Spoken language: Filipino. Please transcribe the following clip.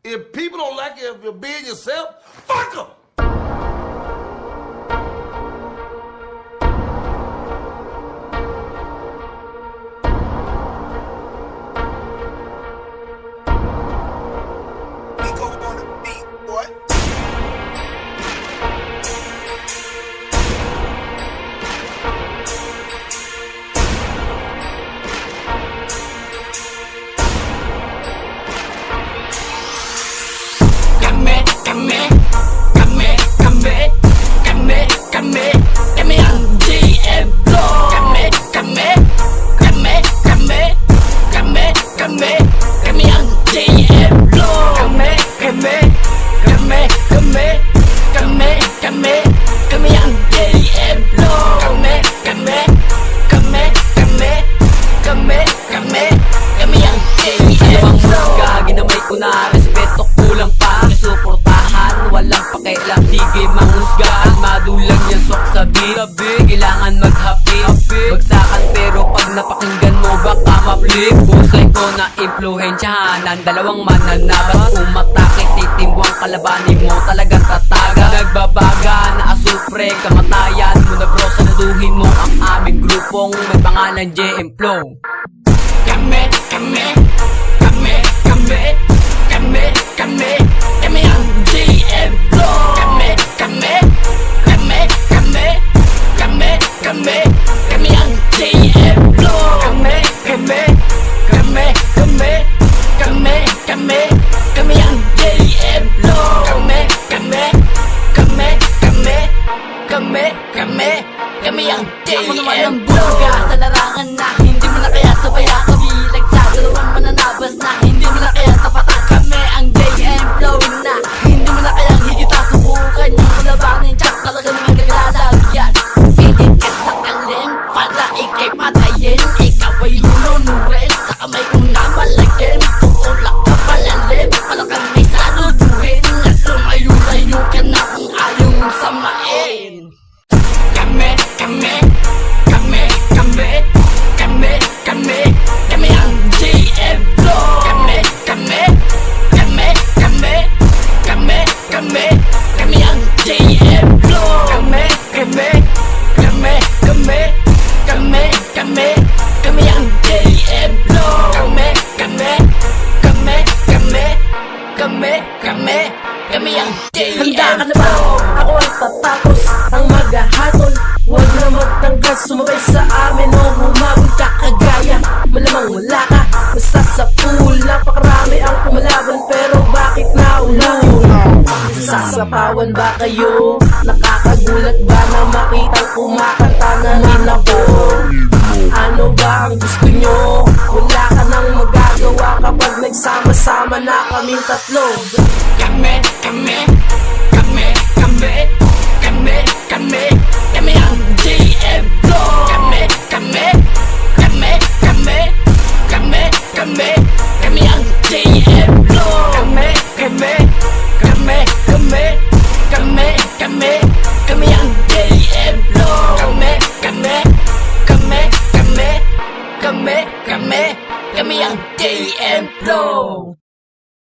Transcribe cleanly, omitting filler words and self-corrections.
If people don't like you if you're being yourself, fuck them. We go on the beat, boy. Kami ang GM Flow. Kami ang GM Flow. Kami ang GM Flow. Kami ang GM Flow. Ginamay ko na respeto, kulang pa suportahan, walang pakialam, sige manghusga. Madulang yan sok sabi, kailangan maghapi, bagsakan pero pag napakinggan mo baka ma-flip. Busay ko na impluhensyahan ng dalawang mananabas, umatakit titimbang kalabanin mo talagang tataga. Nagbabaga na asupre, kamatayan mo na bro, saluduhin mo ang aming grupong may pangalan JM Flow. Kami ang GM Flow. Kami ang GM Flow. Kami ang GM Flow. Kami ang GM Flow. Sa larangan na hindi mo na kaya sabaya, kabilag sa dalawang mananabas na hindi mo na kaya tapatan. Kami ang JM Flow na hindi mo na kaya higita, subukan yung kalabanin, tsak talaga naman kagalalagyan. Pilit ka sa alim para ikay patayin, ikaw ay lununurin sa kamay kong namalagin. Tuulak ka palalim, palakang may saluduhin, at lumayo-layo ka na kung ayaw mong samain. Kami ang GM Flow. Kami ang GM Flow. Kami ang GM Flow. Kami ang GM Handa ka na ba? Ako ang tatapos ang maghahatol. Huwag na magtanggal, sumabay sa amin o humabol ka kagaya. Malamang wala ka, basta sa pool. Napakarami ang kumalaban pero bakit naulong? Sasapawan ba kayo? Nakakagulat ba na makitang kumakanta na rin ako? Ano ba ang gusto nyo? Wala ka nang magagawa kapag nagsama-sama na kaming tatlo. Kami